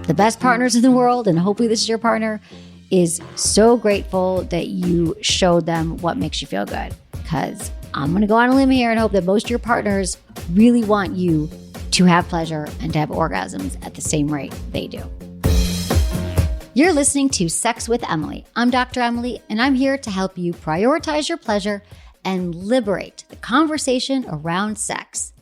the best partners in the world, and hopefully this is your partner, is so grateful that you showed them what makes you feel good. Because I'm going to go on a limb here and hope that most of your partners really want you to have pleasure and to have orgasms at the same rate they do. You're listening to Sex with Emily. I'm Dr. Emily, and I'm here to help you prioritize your pleasure and liberate the conversation around sex.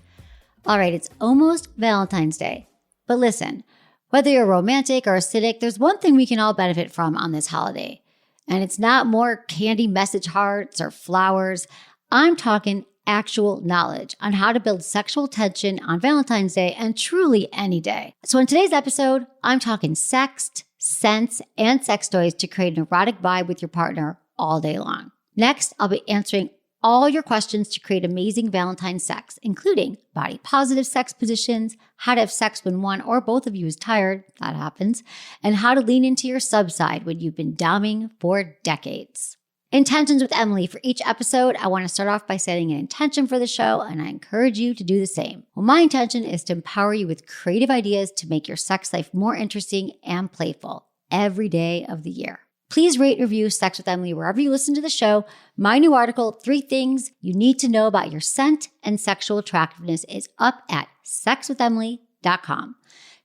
All right, it's almost Valentine's Day. But listen, whether you're romantic or a cynic, there's one thing we can all benefit from on this holiday. And it's not more candy message hearts or flowers. I'm talking actual knowledge on how to build sexual tension on Valentine's Day and truly any day. So in today's episode, I'm talking sext, scents, and sex toys to create an erotic vibe with your partner all day long. Next, I'll be answering all your questions to create amazing Valentine sex, including body positive sex positions, how to have sex when one or both of you is tired, that happens, and how to lean into your sub-side when you've been doming for decades. Intentions with Emily. For each episode, I want to start off by setting an intention for the show, and I encourage you to do the same. Well, my intention is to empower you with creative ideas to make your sex life more interesting and playful every day of the year. Please rate and review Sex with Emily wherever you listen to the show. My new article, 3 Things You Need to Know About Your Scent and Sexual Attractiveness, is up at sexwithemily.com.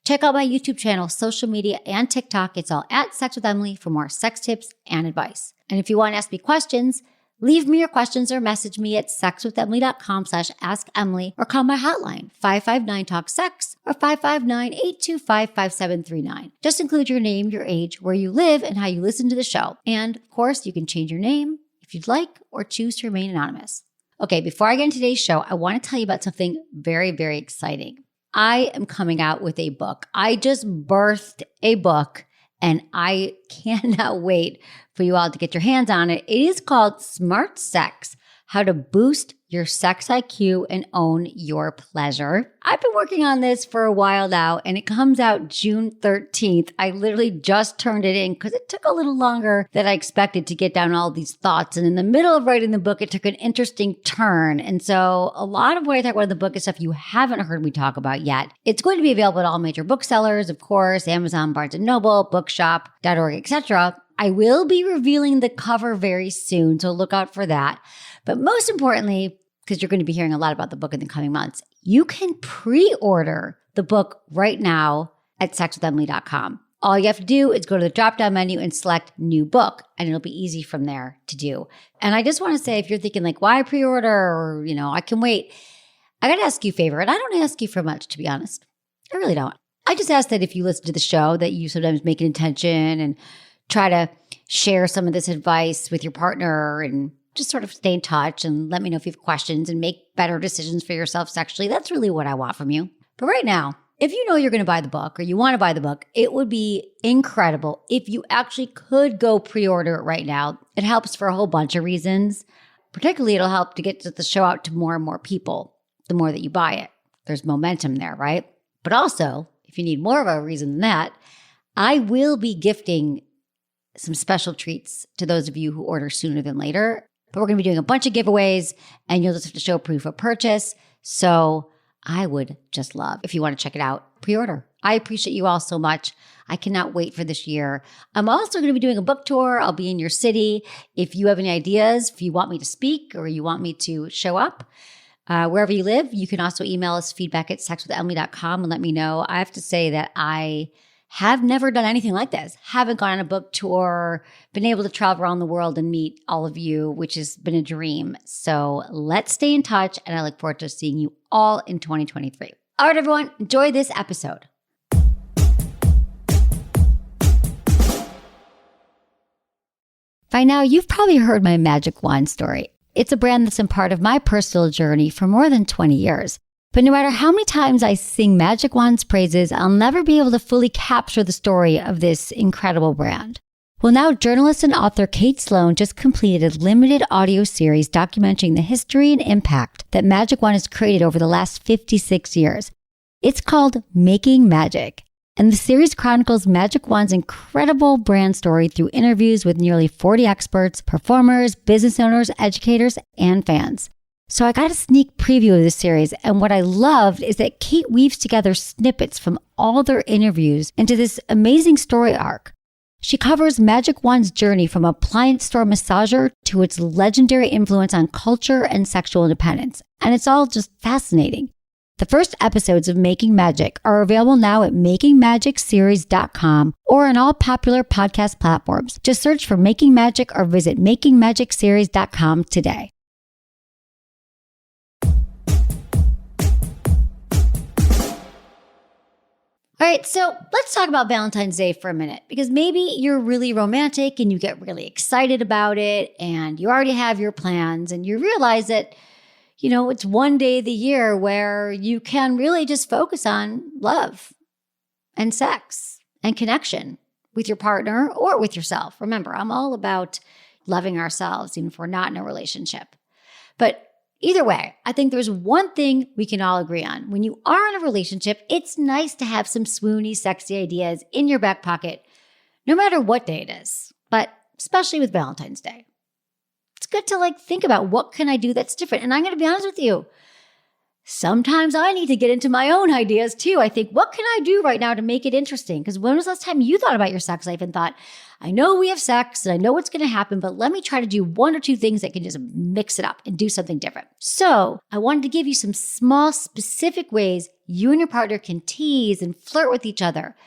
Check out my YouTube channel, social media, and TikTok. It's all at Sex with Emily for more sex tips and advice. And if you want to ask me questions, leave me your questions or message me at sexwithemily.com/assemily or call my hotline, 559-TALK-SEX or 559-825-5739. Just include your name, your age, where you live, and how you listen to the show. And of course, you can change your name if you'd like or choose to remain anonymous. Okay, before I get into today's show, I want to tell you about something very, very exciting. I am coming out with a book. I just birthed a book, and I cannot wait for you all to get your hands on it. It is called Smart Sex: How to Boost Your Sex IQ and Own Your Pleasure. I've been working on this for a while now, and it comes out June 13th. I literally just turned it in because it took a little longer than I expected to get down all these thoughts. And in the middle of writing the book, it took an interesting turn. And so a lot of what I talk about in the book is stuff you haven't heard me talk about yet. It's going to be available at all major booksellers, of course, Amazon, Barnes & Noble, bookshop.org, etc. I will be revealing the cover very soon, so look out for that. But most importantly, because you're going to be hearing a lot about the book in the coming months, you can pre-order the book right now at sexwithemily.com. All you have to do is go to the drop-down menu and select New Book, and it'll be easy from there to do. And I just want to say, if you're thinking like, why pre-order, or, I can wait, I got to ask you a favor. And I don't ask you for much, to be honest. I really don't. I just ask that if you listen to the show, that you sometimes make an intention and try to share some of this advice with your partner and just sort of stay in touch and let me know if you have questions and make better decisions for yourself sexually. That's really what I want from you. But right now, if you know you're going to buy the book or you want to buy the book, it would be incredible if you actually could go pre-order it right now. It helps for a whole bunch of reasons. Particularly, it'll help to get the show out to more and more people the more that you buy it. There's momentum there, right? But also, if you need more of a reason than that, I will be gifting some special treats to those of you who order sooner than later. But we're going to be doing a bunch of giveaways, and you'll just have to show proof of purchase. So I would just love, if you want to check it out, pre-order. I appreciate you all so much. I cannot wait for this year. I'm also going to be doing a book tour. I'll be in your city. If you have any ideas, if you want me to speak or you want me to show up, wherever you live, you can also email us feedback at sexwithemily.com and let me know. I have to say that I have never done anything like this. Haven't gone on a book tour, been able to travel around the world and meet all of you, which has been a dream. So let's stay in touch, and I look forward to seeing you all in 2023. All right, everyone, enjoy this episode. By now, you've probably heard my Magic Wand story. It's a brand that's been part of my personal journey for more than 20 years. But no matter how many times I sing Magic Wand's praises, I'll never be able to fully capture the story of this incredible brand. Well, now journalist and author Kate Sloan just completed a limited audio series documenting the history and impact that Magic Wand has created over the last 56 years. It's called Making Magic, and the series chronicles Magic Wand's incredible brand story through interviews with nearly 40 experts, performers, business owners, educators, and fans. So I got a sneak preview of this series, and what I loved is that Kate weaves together snippets from all their interviews into this amazing story arc. She covers Magic Wand's journey from appliance store massager to its legendary influence on culture and sexual independence, and it's all just fascinating. The first episodes of Making Magic are available now at makingmagicseries.com or on all popular podcast platforms. Just search for Making Magic or visit makingmagicseries.com today. All right, so let's talk about Valentine's Day for a minute, because maybe you're really romantic and you get really excited about it and you already have your plans and you realize that, it's one day of the year where you can really just focus on love and sex and connection with your partner or with yourself. Remember, I'm all about loving ourselves, even if we're not in a relationship. But either way, I think there's one thing we can all agree on. When you are in a relationship, it's nice to have some swoony, sexy ideas in your back pocket, no matter what day it is, but especially with Valentine's Day. It's good to think about, what can I do that's different? And I'm going to be honest with you. Sometimes I need to get into my own ideas too. I think, what can I do right now to make it interesting? Because when was the last time you thought about your sex life and thought, I know we have sex and I know what's going to happen, but let me try to do one or two things that can just mix it up and do something different. So I wanted to give you some small, specific ways you and your partner can tease and flirt with each other,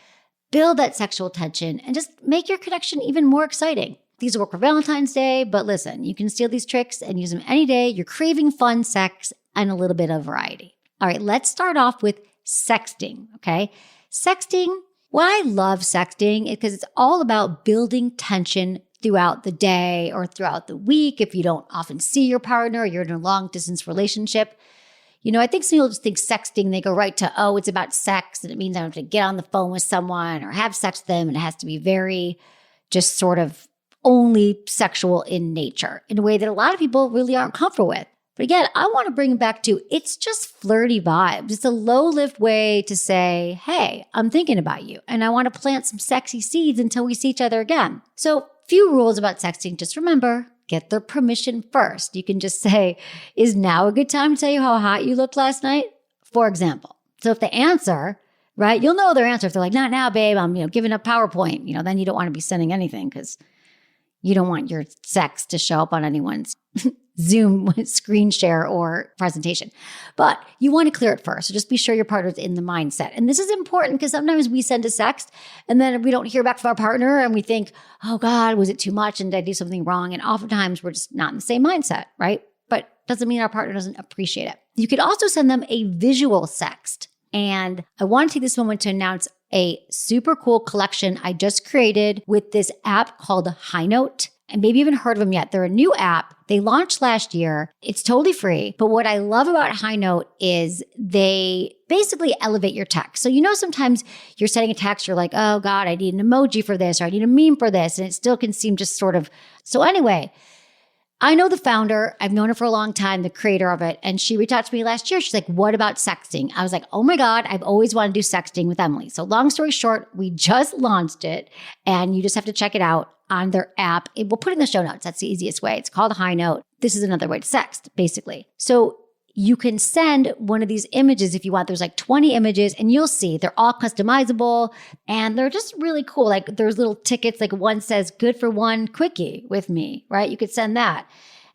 build that sexual tension, and just make your connection even more exciting. These will work for Valentine's Day, but listen, you can steal these tricks and use them any day you're craving fun sex and a little bit of variety. All right, let's start off with sexting, okay? Sexting, why I love sexting is because it's all about building tension throughout the day or throughout the week if you don't often see your partner or you're in a long-distance relationship. I think some people just think sexting, they go right to, it's about sex and it means I have to get on the phone with someone or have sex with them and it has to be very just sort of only sexual in nature in a way that a lot of people really aren't comfortable with. But again, I want to bring it back to, it's just flirty vibes. It's a low-lift way to say, hey, I'm thinking about you and I want to plant some sexy seeds until we see each other again. So few rules about sexting. Just remember, get their permission first. You can just say, is now a good time to tell you how hot you looked last night? For example. So if they answer, right, you'll know their answer. If they're like, not now, babe, I'm giving a PowerPoint, then you don't want to be sending anything because you don't want your sex to show up on anyone's Zoom screen share or presentation. But you want to clear it first. So just be sure your partner's in the mindset. And this is important because sometimes we send a sext and then we don't hear back from our partner and we think, oh God, was it too much? And did I do something wrong? And oftentimes we're just not in the same mindset, right? But doesn't mean our partner doesn't appreciate it. You could also send them a visual sext. And I want to take this moment to announce a super cool collection I just created with this app called High Note. And maybe you haven't heard of them yet. They're a new app. They launched last year. It's totally free. But what I love about High Note is they basically elevate your text. So sometimes you're sending a text, you're like, oh God, I need an emoji for this, or I need a meme for this. And it still can seem just sort of. So anyway, I know the founder. I've known her for a long time, the creator of it. And she reached out to me last year. She's like, what about sexting? I was like, oh my God, I've always wanted to do sexting with Emily. So long story short, we just launched it and you just have to check it out on their app. We'll put it in the show notes. That's the easiest way. It's called High Note. This is another way to sext, basically. So you can send one of these images if you want. There's like 20 images and you'll see they're all customizable and they're just really cool. Like there's little tickets, like one says good for one quickie with me, right? You could send that.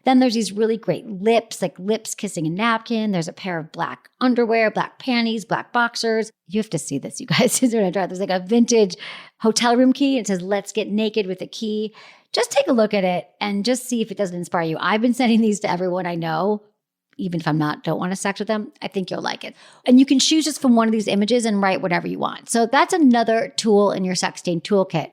Then there's these really great lips, like lips kissing a napkin. There's a pair of black underwear, black panties, black boxers. You have to see this, you guys. There's like a vintage hotel room key. It says, let's get naked with a key. Just take a look at it and just see if it doesn't inspire you. I've been sending these to everyone I know. Even if don't want to sex with them, I think you'll like it. And you can choose just from one of these images and write whatever you want. So that's another tool in your sexting toolkit.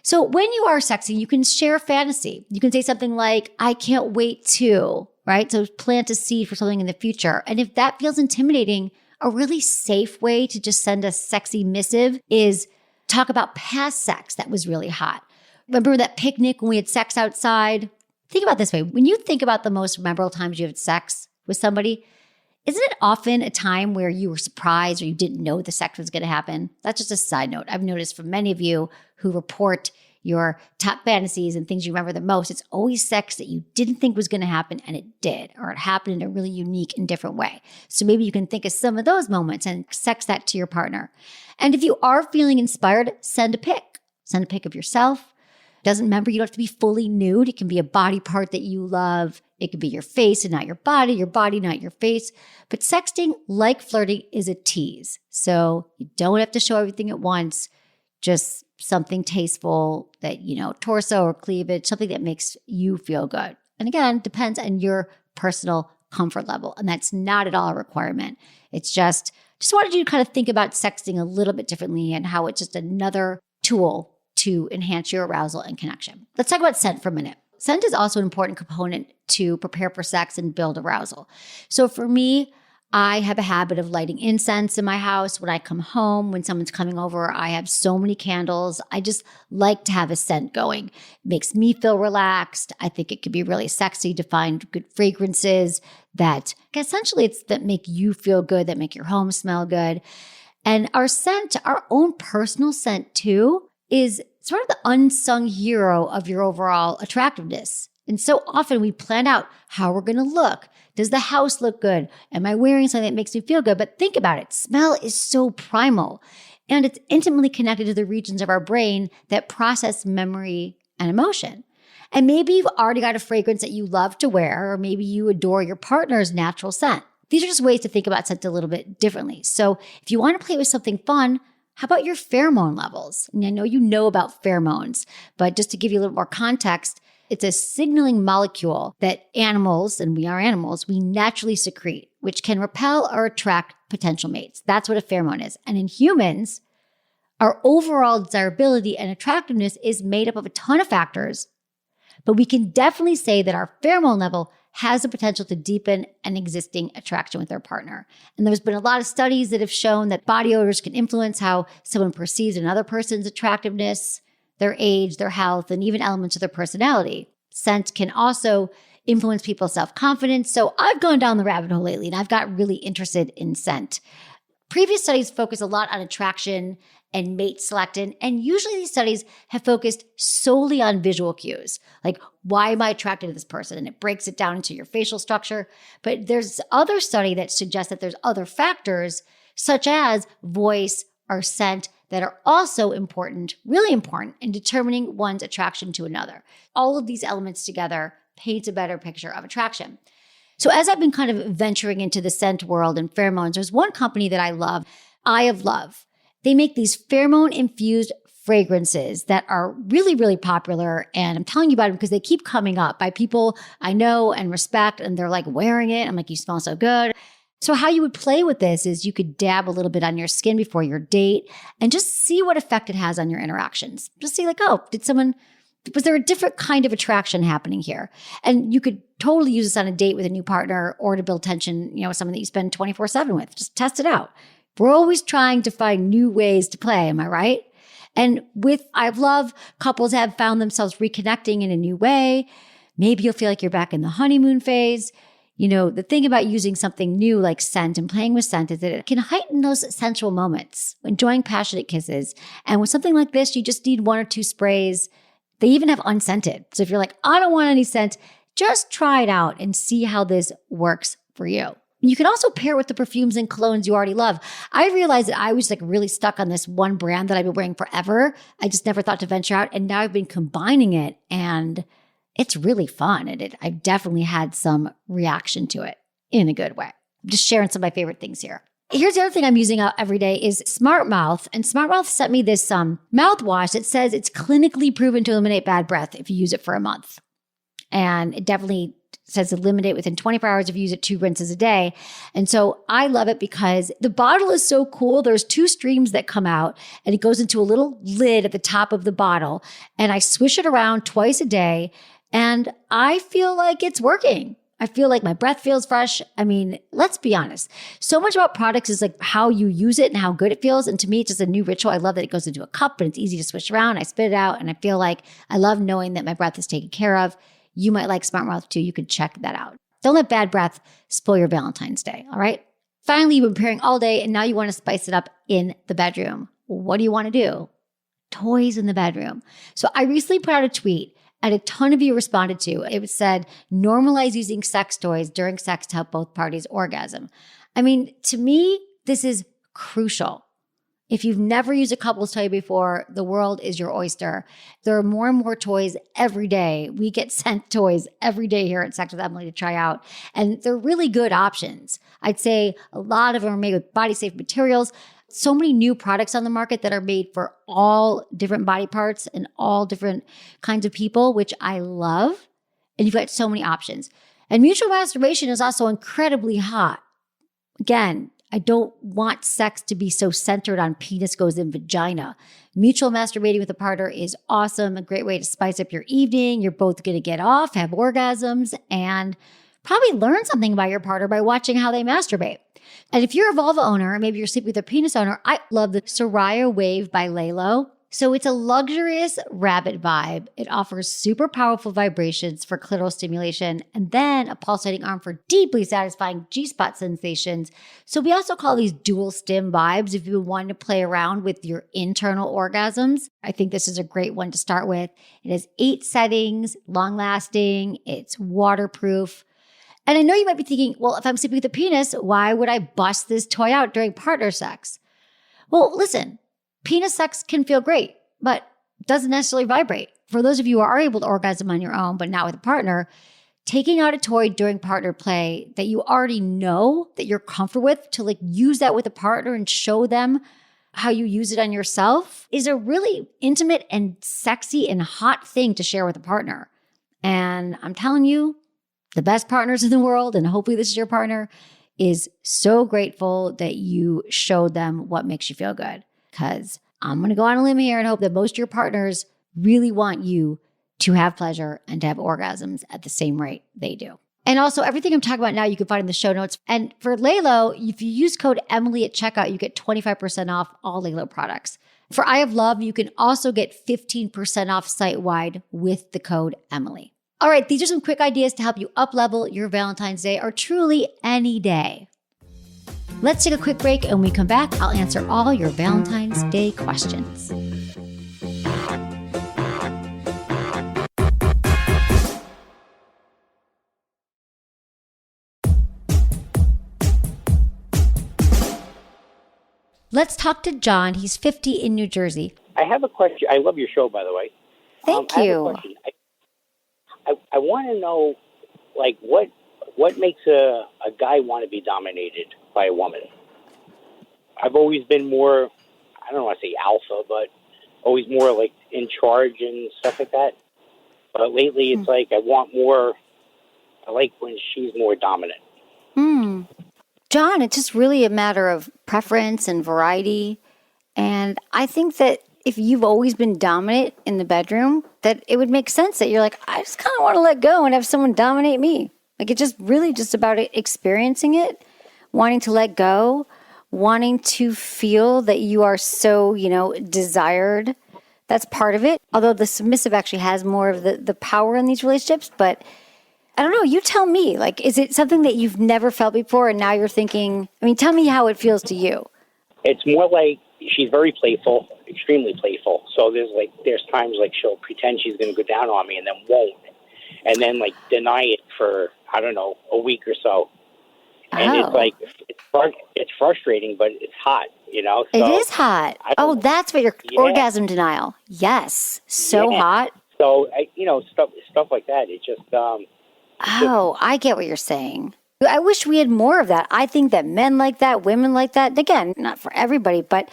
So when you are sexting, you can share fantasy. You can say something like, I can't wait to, right? So plant a seed for something in the future. And if that feels intimidating, a really safe way to just send a sexy missive is talk about past sex that was really hot. Remember that picnic when we had sex outside? Think about it this way. When you think about the most memorable times you had sex with somebody, isn't it often a time where you were surprised or you didn't know the sex was going to happen? That's just a side note. I've noticed from many of you who report your top fantasies and things you remember the most, it's always sex that you didn't think was going to happen and it did, or it happened in a really unique and different way. So maybe you can think of some of those moments and sex that to your partner. And if you are feeling inspired, send a pic. Send a pic of yourself. Doesn't remember, you don't have to be fully nude. It can be a body part that you love. It could be your face and not your body, not your face. But sexting, like flirting, is a tease. So you don't have to show everything at once. Just something tasteful that, torso or cleavage, something that makes you feel good. And again, depends on your personal comfort level. And that's not at all a requirement. It's just wanted you to kind of think about sexting a little bit differently and how it's just another tool to enhance your arousal and connection. Let's talk about scent for a minute. Scent is also an important component to prepare for sex and build arousal. So for me, I have a habit of lighting incense in my house. When I come home, when someone's coming over, I have so many candles. I just like to have a scent going. It makes me feel relaxed. I think it could be really sexy to find good fragrances that essentially that make you feel good, that make your home smell good. And our scent, our own personal scent too, is sort of the unsung hero of your overall attractiveness. And so often we plan out how we're going to look. Does the house look good? Am I wearing something that makes me feel good? But think about it. Smell is so primal, and it's intimately connected to the regions of our brain that process memory and emotion. And maybe you've already got a fragrance that you love to wear, or maybe you adore your partner's natural scent. These are just ways to think about scent a little bit differently. So if you want to play with something fun, how about your pheromone levels? And I know you know about pheromones, but just to give you a little more context, it's a signaling molecule that animals, and we are animals, we naturally secrete, which can repel or attract potential mates. That's what a pheromone is. And in humans, our overall desirability and attractiveness is made up of a ton of factors, but we can definitely say that our pheromone level has the potential to deepen an existing attraction with their partner. And there's been a lot of studies that have shown that body odors can influence how someone perceives another person's attractiveness, their age, their health, and even elements of their personality. Scent can also influence people's self-confidence. So I've gone down the rabbit hole lately, and I've got really interested in scent. Previous studies focus a lot on attraction and mate selection, and usually these studies have focused solely on visual cues, like why am I attracted to this person? And it breaks it down into your facial structure. But there's other study that suggests that there's other factors, such as voice or scent, that are also important, really important, in determining one's attraction to another. All of these elements together paint a better picture of attraction. So as I've been kind of venturing into the scent world and pheromones, there's one company that I love, Eye of Love. They make these pheromone-infused fragrances that are really, really popular. And I'm telling you about them because they keep coming up by people I know and respect, and they're like wearing it. I'm like, you smell so good. So how you would play with this is you could dab a little bit on your skin before your date and just see what effect it has on your interactions. Just see like, oh, was there a different kind of attraction happening here? And you could totally use this on a date with a new partner or to build tension, with someone that you spend 24/7 with. Just test it out. We're always trying to find new ways to play. Am I right? And with Eye of Love, couples have found themselves reconnecting in a new way. Maybe you'll feel like you're back in the honeymoon phase. The thing about using something new like scent and playing with scent is that it can heighten those sensual moments, enjoying passionate kisses. And with something like this, you just need 1 or 2 sprays. They even have unscented. So if you're like, I don't want any scent, just try it out and see how this works for you. You can also pair it with the perfumes and colognes you already love. I realized that I was really stuck on this one brand that I've been wearing forever. I just never thought to venture out. And now I've been combining it, and it's really fun. And I've definitely had some reaction to it in a good way. I'm just sharing some of my favorite things here. Here's the other thing I'm using every day is Smart Mouth. And Smart Mouth sent me this mouthwash that says it's clinically proven to eliminate bad breath if you use it for a month. And it definitely says eliminate within 24 hours if you use it 2 rinses a day. And so I love it because the bottle is so cool. There's 2 streams that come out, and it goes into a little lid at the top of the bottle. And I swish it around twice a day, and I feel like it's working. I feel like my breath feels fresh. I mean, let's be honest. So much about products is like how you use it and how good it feels. And to me, it's just a new ritual. I love that it goes into a cup and it's easy to swish around. I spit it out, and I feel like I love knowing that my breath is taken care of. You might like Smart Mouth too. You could check that out. Don't let bad breath spoil your Valentine's Day, all right? Finally, you've been preparing all day, and now you want to spice it up in the bedroom. What do you want to do? toys in the bedroom. So I recently put out a tweet and a ton of you responded to. It said, normalize using sex toys during sex to help both parties orgasm. I mean, to me, this is crucial. If you've never used a couples toy before, the world is your oyster. There are more and more toys every day. We get sent toys every day here at Sex with Emily to try out, and they're really good options. I'd say a lot of them are made with body-safe materials. So many new products on the market that are made for all different body parts and all different kinds of people, which I love. And you've got so many options. And mutual masturbation is also incredibly hot. Again, I don't want sex to be so centered on penis goes in vagina. Mutual masturbating with a partner is awesome, a great way to spice up your evening. You're both going to get off, have orgasms, and probably learn something about your partner by watching how they masturbate. And if you're a vulva owner, maybe you're sleeping with a penis owner, I love the Soraya Wave by Lalo. So it's a luxurious rabbit vibe. It offers super powerful vibrations for clitoral stimulation and then a pulsating arm for deeply satisfying G-spot sensations. So we also call these dual stim vibes if you want to play around with your internal orgasms. I think this is a great one to start with. It has 8 settings, long lasting, it's waterproof. And I know you might be thinking, well, if I'm sleeping with a penis, why would I bust this toy out during partner sex? Well, listen. Penis sex can feel great, but doesn't necessarily vibrate. For those of you who are able to orgasm on your own, but not with a partner, taking out a toy during partner play that you already know that you're comfortable with to use that with a partner and show them how you use it on yourself is a really intimate and sexy and hot thing to share with a partner. And I'm telling you, the best partners in the world, and hopefully this is your partner, is so grateful that you showed them what makes you feel good. Because I'm going to go on a limb here and hope that most of your partners really want you to have pleasure and to have orgasms at the same rate they do. And also, everything I'm talking about now, you can find in the show notes. And for Lalo, if you use code Emily at checkout, you get 25% off all Lalo products. For I Have Love, you can also get 15% off site-wide with the code Emily. All right, these are some quick ideas to help you up-level your Valentine's Day or truly any day. Let's take a quick break, and when we come back, I'll answer all your Valentine's Day questions. Let's talk to John. He's 50 in New Jersey. I have a question. I love your show, by the way. Thank you. I have a question. I want to know, what makes a guy want to be dominated by a woman? I've always been more, I don't want to say alpha, but always more in charge and stuff like that. But lately it's I want more, I like when she's more dominant. John, it's just really a matter of preference and variety. And I think that if you've always been dominant in the bedroom, that it would make sense that you're I just kind of want to let go and have someone dominate me. It's just really just about experiencing it, wanting to let go, wanting to feel that you are so, desired. That's part of it. Although the submissive actually has more of the power in these relationships. But I don't know, you tell me, is it something that you've never felt before and now you're thinking, tell me how it feels to you. It's more she's very playful, extremely playful. So there's times she'll pretend she's going to go down on me and then won't. And then deny it for, I don't know, a week or so. And it's frustrating, but it's hot, So it is hot. Oh, that's what your orgasm denial. Yes. So hot. So, stuff like that. It just... I get what you're saying. I wish we had more of that. I think that men like that, women like that. Again, not for everybody, but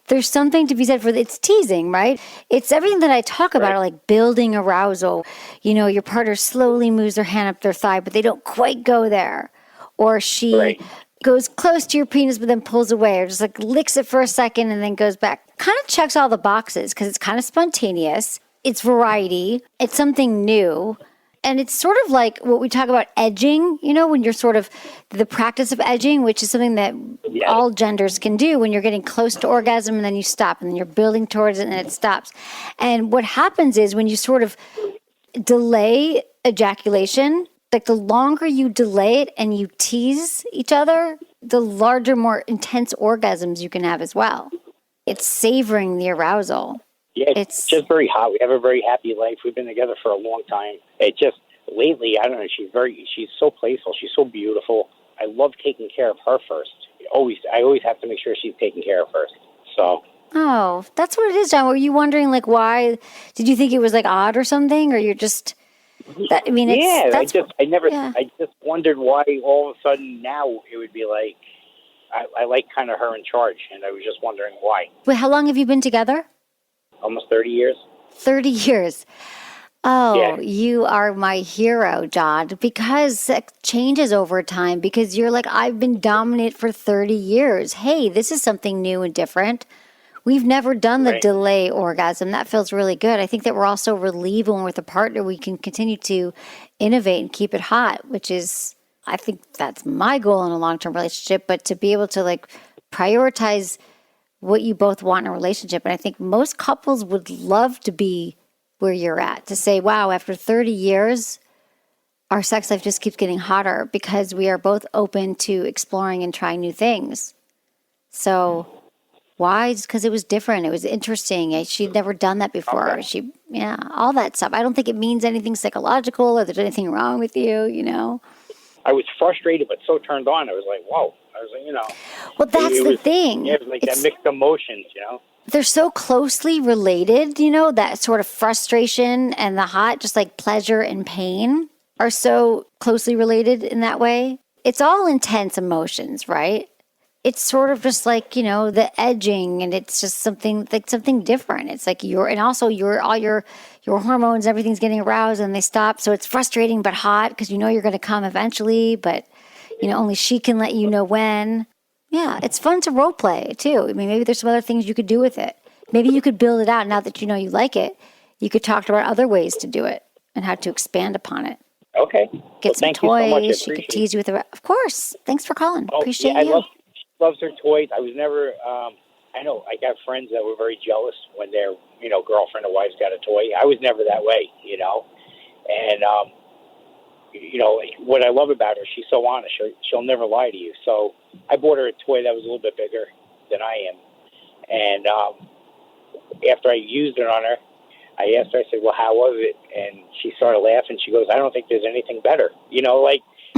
there's something to be said for it's teasing, right? It's everything that I talk about, building arousal. Your partner slowly moves their hand up their thigh, but they don't quite go there. Or she goes close to your penis, but then pulls away, or just licks it for a second and then goes back. Kind of checks all the boxes because it's kind of spontaneous. It's variety. It's something new. And it's sort of like what we talk about edging, when you're sort of the practice of edging, which is something that all genders can do when you're getting close to orgasm and then you stop and then you're building towards it and it stops. And what happens is when you sort of delay ejaculation, the longer you delay it and you tease each other, the larger, more intense orgasms you can have as well. It's savoring the arousal. Yeah, it's just very hot. We have a very happy life. We've been together for a long time. It just lately, I don't know. She's so playful. She's so beautiful. I love taking care of her first. I always have to make sure she's taken care of first. So. Oh, that's what it is, John. Were you wondering, like, why? Did you think it was, like, odd or something? Or you're just, that, I mean, I just wondered why all of a sudden now it would be like, I like kind of her in charge. And I was just wondering why. Wait, how long have you been together? Almost 30 years. 30 years. Oh, yeah. You are my hero, John, because it changes over time, because you're like, I've been dominant for 30 years. Hey, this is something new and different. We've never done the delay orgasm. That feels really good. I think that we're also relieved when we're with a partner, we can continue to innovate and keep it hot, which is, I think that's my goal in a long-term relationship, but to be able to like prioritize what you both want in a relationship. And I think most couples would love to be where you're at, to say, wow, after 30 years, our sex life just keeps getting hotter because we are both open to exploring and trying new things. So why? Just because it was different. It was interesting. She'd never done that before. Okay. All that stuff. I don't think it means anything psychological or there's anything wrong with you, I was frustrated, but so turned on. I was like, whoa. I was like, Well, that's the thing. Yeah, it was like that mixed emotions, They're so closely related, that sort of frustration and the hot, just like pleasure and pain are so closely related in that way. It's all intense emotions, right? It's sort of just like, the edging, and it's just something different. It's like all your hormones, everything's getting aroused and they stop. So it's frustrating but hot because you're going to come eventually, but only she can let you know when. Yeah, it's fun to role play too. I mean, maybe there's some other things you could do with it. Maybe you could build it out now that you like it. You could talk about other ways to do it and how to expand upon it. Okay. Get some toys. She could tease you with it. Of course. Thanks for calling. Appreciate you. Loves her toys. I was never, I know I got friends that were very jealous when their, girlfriend or wife's got a toy. I was never that way, and, what I love about her, she's so honest. She'll never lie to you. So I bought her a toy that was a little bit bigger than I am. And after I used it on her, I asked her, I said, well, how was it? And she started laughing. She goes, I don't think there's anything better,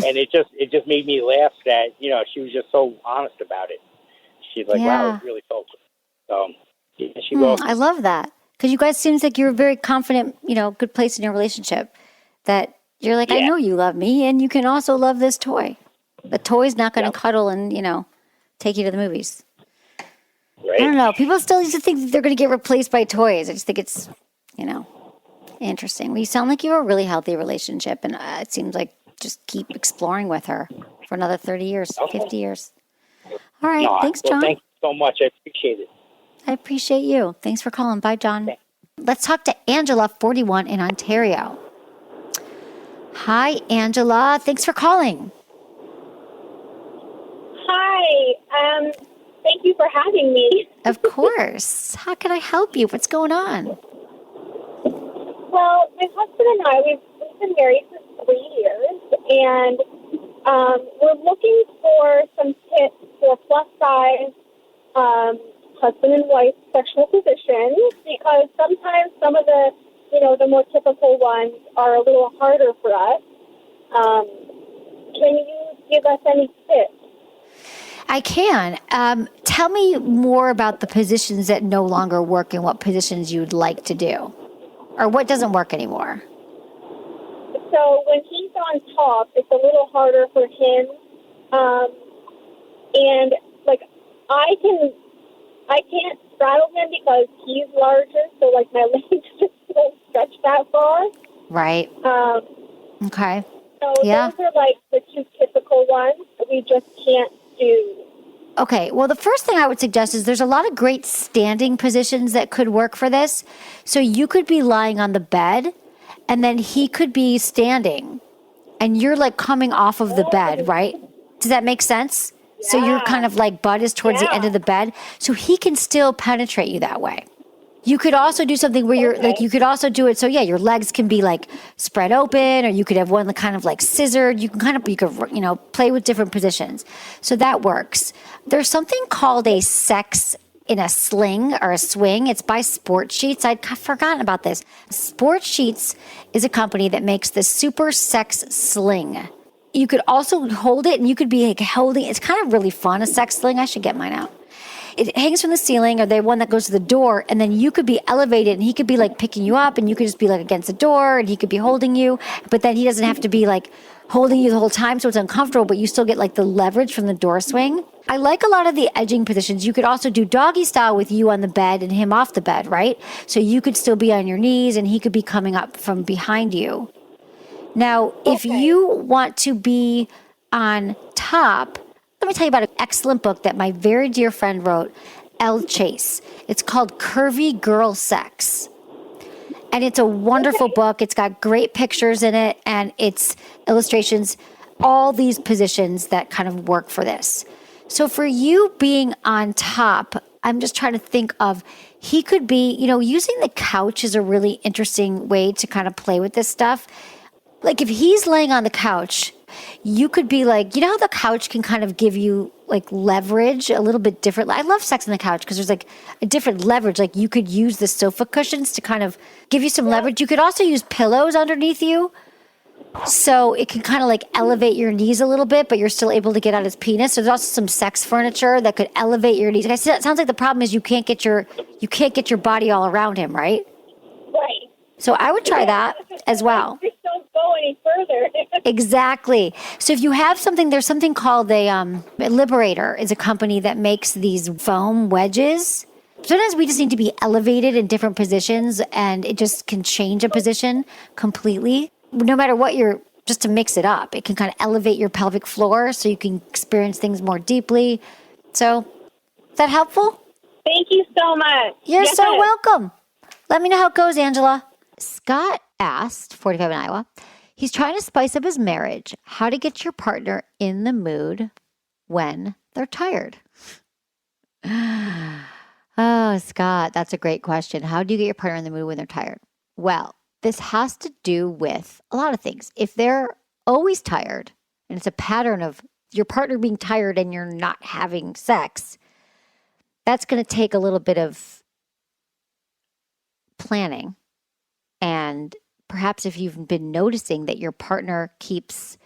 and it just made me laugh that, she was just so honest about it. She's like, wow, it really felt good. So she goes. I love that. Because you guys seems like you're a very confident, good place in your relationship that you're like, I know you love me and you can also love this toy. The toy's not going to cuddle and, take you to the movies. Right. I don't know. People still used to think that they're going to get replaced by toys. I just think it's, interesting. Well, you sound like you have a really healthy relationship, and it seems like just keep exploring with her for another 30 years, 50 years. All right. Thanks, John. Thank you so much. I appreciate it. I appreciate you. Thanks for calling. Bye, John. Okay. Let's talk to Angela, 41, in Ontario. Hi, Angela. Thanks for calling. Hi. Thank you for having me. Of course. How can I help you? What's going on? Well, my husband and I, we've been married for 3 years, and we're looking for some tips for plus-size husband and wife sexual positions, because sometimes some of the, the more typical ones are a little harder for us. Can you give us any tips? I can. Tell me more about the positions that no longer work and what positions you'd like to do, or what doesn't work anymore. So when he's on top, it's a little harder for him, and I can't straddle him because he's larger, so my legs just don't stretch that far. Right. Okay. So those are the two typical ones that we just can't do. Okay, well, the first thing I would suggest is there's a lot of great standing positions that could work for this. So you could be lying on the bed, and then he could be standing, and you're coming off of the bed, right? Does that make sense? Yeah. So you're kind of butt is towards the end of the bed, so he can still penetrate you that way. You could also do something where you're you could also do it so your legs can be spread open, or you could have one kind of scissored. You could play with different positions. So that works. There's something called a sex in a sling or a swing. It's by Sport Sheets. I'd forgotten about this. Sport Sheets is a company that makes the Super Sex Sling. You could also hold it and you could be like holding, it's kind of really fun, a sex sling. I should get mine out. It hangs from the ceiling, or the one that goes to the door, and then you could be elevated and he could be like picking you up, and you could just be like against the door and he could be holding you, but then he doesn't have to be like holding you the whole time, so it's uncomfortable, but you still get like the leverage from the door swing. I like a lot of the edging positions. You could also do doggy style with you on the bed and him off the bed, right? So you could still be on your knees and he could be coming up from behind you. Now, if you want to be on top, let me tell you about an excellent book that my very dear friend wrote, Elle Chase. It's called Curvy Girl Sex. And it's a wonderful book. It's got great pictures in it, and it's illustrations, all these positions that kind of work for this. So for you being on top, I'm just trying to think of, he could be, using the couch is a really interesting way to kind of play with this stuff. Like if he's laying on the couch, you could be like, how the couch can kind of give you like leverage a little bit different. I love sex on the couch because there's like a different leverage. Like you could use the sofa cushions to kind of give you some leverage. You could also use pillows underneath you. So it can kind of like elevate your knees a little bit, but you're still able to get out his penis. So there's also some sex furniture that could elevate your knees. Like I said, it sounds like the problem is you can't get your body all around him, right? Right. So I would try that as well. Just don't go any further. Exactly. So if you have something, there's something called Liberator is a company that makes these foam wedges. Sometimes we just need to be elevated in different positions, and it just can change a position completely. No matter what just to mix it up. It can kind of elevate your pelvic floor so you can experience things more deeply. So, is that helpful? Thank you so much. You're so welcome. Let me know how it goes, Angela. Scott asked, 45 in Iowa, he's trying to spice up his marriage. How to get your partner in the mood when they're tired? Oh, Scott, that's a great question. How do you get your partner in the mood when they're tired? Well, this has to do with a lot of things. If they're always tired, and it's a pattern of your partner being tired and you're not having sex, that's going to take a little bit of planning. And perhaps if you've been noticing that your partner keeps,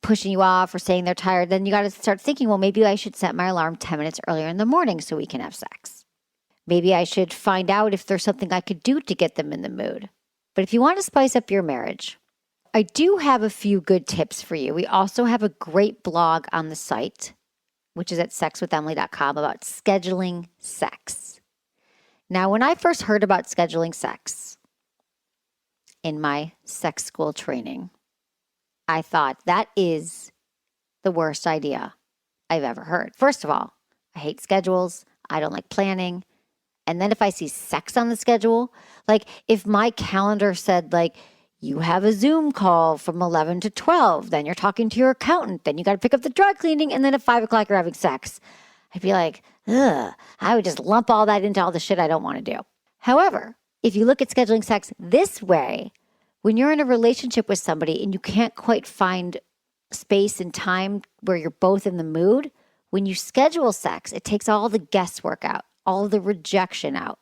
pushing you off or saying they're tired, then you got to start thinking, well, maybe I should set my alarm 10 minutes earlier in the morning so we can have sex. Maybe I should find out if there's something I could do to get them in the mood. But if you want to spice up your marriage, I do have a few good tips for you. We also have a great blog on the site, which is at sexwithemily.com, about scheduling sex. Now, when I first heard about scheduling sex in my sex school training, I thought that is the worst idea I've ever heard. First of all, I hate schedules. I don't like planning. And then if I see sex on the schedule, like if my calendar said like, you have a Zoom call from 11 to 12, then you're talking to your accountant, then you got to pick up the dry cleaning, and then at 5 o'clock you're having sex, I'd be like, ugh, I would just lump all that into all the shit I don't want to do. However, if you look at scheduling sex this way, when you're in a relationship with somebody and you can't quite find space and time where you're both in the mood, when you schedule sex, it takes all the guesswork out, all the rejection out.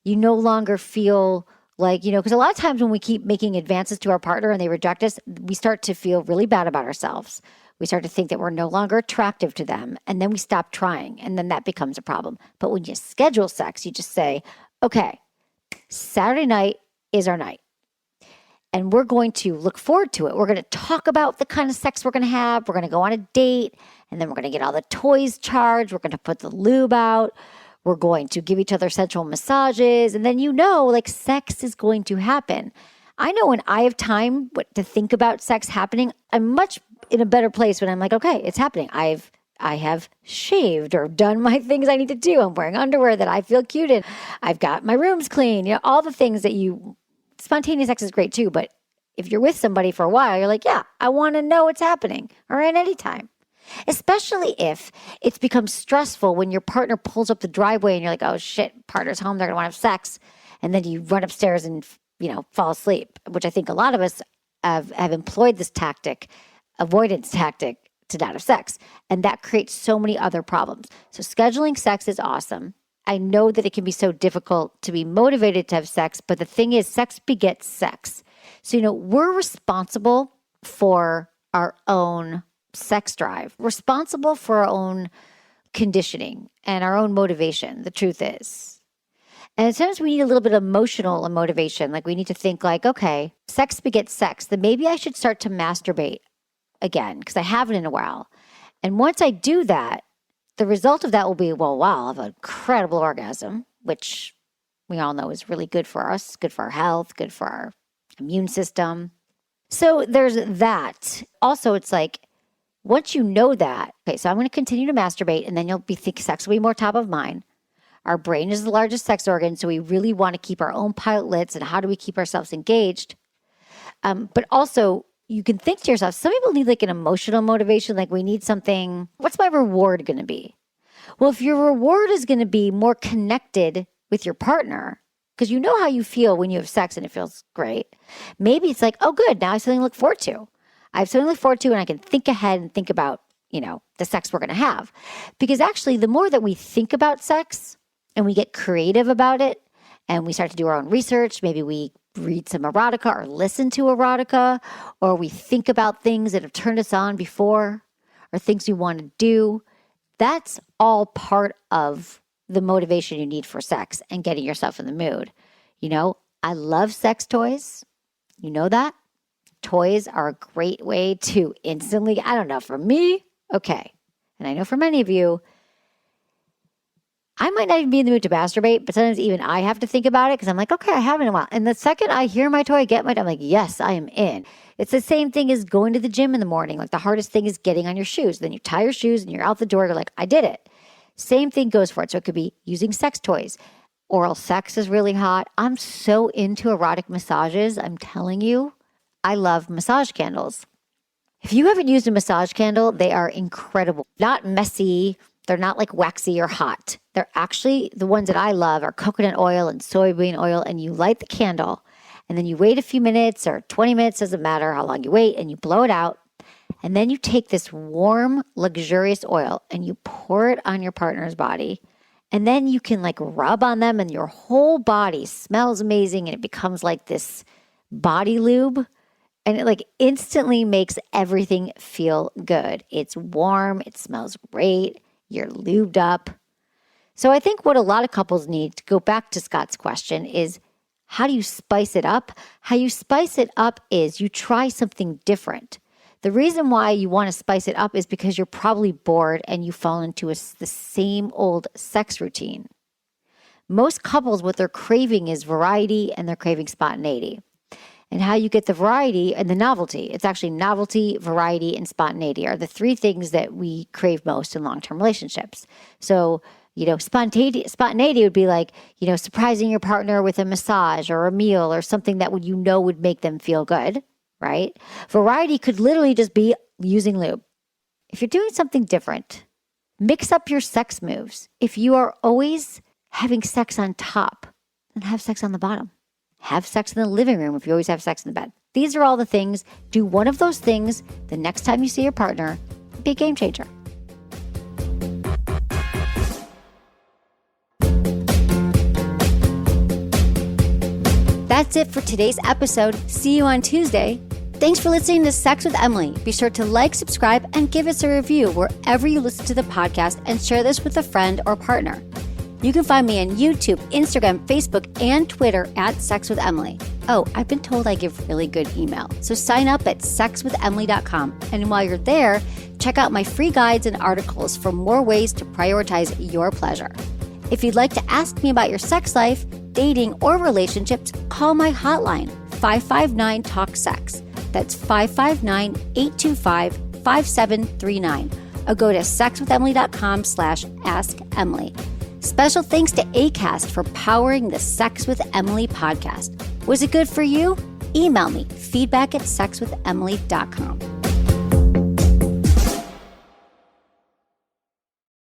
You no longer feel like, because a lot of times when we keep making advances to our partner and they reject us, we start to feel really bad about ourselves. We start to think that we're no longer attractive to them, and then we stop trying, and then that becomes a problem. But when you schedule sex, you just say, okay, Saturday night is our night, and we're going to look forward to it. We're going to talk about the kind of sex we're going to have. We're going to go on a date, and then we're going to get all the toys charged. We're going to put the lube out. We're going to give each other sensual massages, and then sex is going to happen. I know when I have time to think about sex happening, I'm much in a better place when I'm like, okay, it's happening. I have shaved or done my things I need to do. I'm wearing underwear that I feel cute in. I've got my room's clean. All the things that spontaneous sex is great too. But if you're with somebody for a while, you're like, yeah, I want to know what's happening, or at any time. Especially if it's become stressful when your partner pulls up the driveway and you're like, oh shit, partner's home, they're going to want to have sex. And then you run upstairs and, fall asleep, which I think a lot of us have employed this avoidance tactic to not have sex. And that creates so many other problems. So scheduling sex is awesome. I know that it can be so difficult to be motivated to have sex, but the thing is, sex begets sex. So, we're responsible for our own sex drive, responsible for our own conditioning and our own motivation, the truth is. And sometimes we need a little bit of emotional motivation. Like we need to think like, okay, sex begets sex. Then maybe I should start to masturbate again because I haven't in a while. And once I do that, the result of that will be, well, wow, I'll have an incredible orgasm, which we all know is really good for us, good for our health, good for our immune system. So there's that. Also, it's like, once you know that, okay, so I'm going to continue to masturbate, and then you'll be think sex will be more top of mind. Our brain is the largest sex organ, so we really want to keep our own pilot lights, and how do we keep ourselves engaged? But also, you can think to yourself, some people need like an emotional motivation, like we need something. What's my reward going to be? Well, if your reward is going to be more connected with your partner, because you know how you feel when you have sex and it feels great, maybe it's like, oh, good, now I have something to look forward to. I have something to look forward to, and I can think ahead and think about, the sex we're going to have. Because actually, the more that we think about sex and we get creative about it and we start to do our own research, maybe we read some erotica or listen to erotica, or we think about things that have turned us on before or things we want to do, that's all part of the motivation you need for sex and getting yourself in the mood. I love sex toys. You know that? Toys are a great way to instantly, I don't know, for me, okay. And I know for many of you, I might not even be in the mood to masturbate, but sometimes even I have to think about it because I'm like, okay, I haven't in a while. And the second I hear my toy, I'm like, yes, I am in. It's the same thing as going to the gym in the morning. Like the hardest thing is getting on your shoes. Then you tie your shoes and you're out the door. You're like, I did it. Same thing goes for it. So it could be using sex toys. Oral sex is really hot. I'm so into erotic massages. I'm telling you, I love massage candles. If you haven't used a massage candle, they are incredible. Not messy. They're not like waxy or hot. They're actually, the ones that I love are coconut oil and soybean oil, and you light the candle and then you wait a few minutes or 20 minutes, doesn't matter how long you wait, and you blow it out. And then you take this warm, luxurious oil and you pour it on your partner's body. And then you can like rub on them and your whole body smells amazing, and it becomes like this body lube. And it like instantly makes everything feel good. It's warm. It smells great. You're lubed up. So I think what a lot of couples need, to go back to Scott's question, is how do you spice it up? How you spice it up is you try something different. The reason why you want to spice it up is because you're probably bored and you fall into the same old sex routine. Most couples, what they're craving is variety, and they're craving spontaneity. And how you get the variety and the novelty. It's actually novelty, variety, and spontaneity are the three things that we crave most in long-term relationships. So, spontaneity would be like, surprising your partner with a massage or a meal or something that would make them feel good, right? Variety could literally just be using lube. If you're doing something different, mix up your sex moves. If you are always having sex on top, then have sex on the bottom. Have sex in the living room if you always have sex in the bed. These are all the things. Do one of those things the next time you see your partner. Be a game changer. That's it for today's episode. See you on Tuesday. Thanks for listening to Sex with Emily. Be sure to like, subscribe, and give us a review wherever you listen to the podcast, and share this with a friend or partner. You can find me on YouTube, Instagram, Facebook, and Twitter at Sex with Emily. Oh, I've been told I give really good email. So sign up at sexwithemily.com. And while you're there, check out my free guides and articles for more ways to prioritize your pleasure. If you'd like to ask me about your sex life, dating, or relationships, call my hotline, 559-TALK-SEX. That's 559-825-5739. Or go to sexwithemily.com/askemily. Special thanks to Acast for powering the Sex with Emily podcast. Was it good for you? Email me, feedback@sexwithemily.com.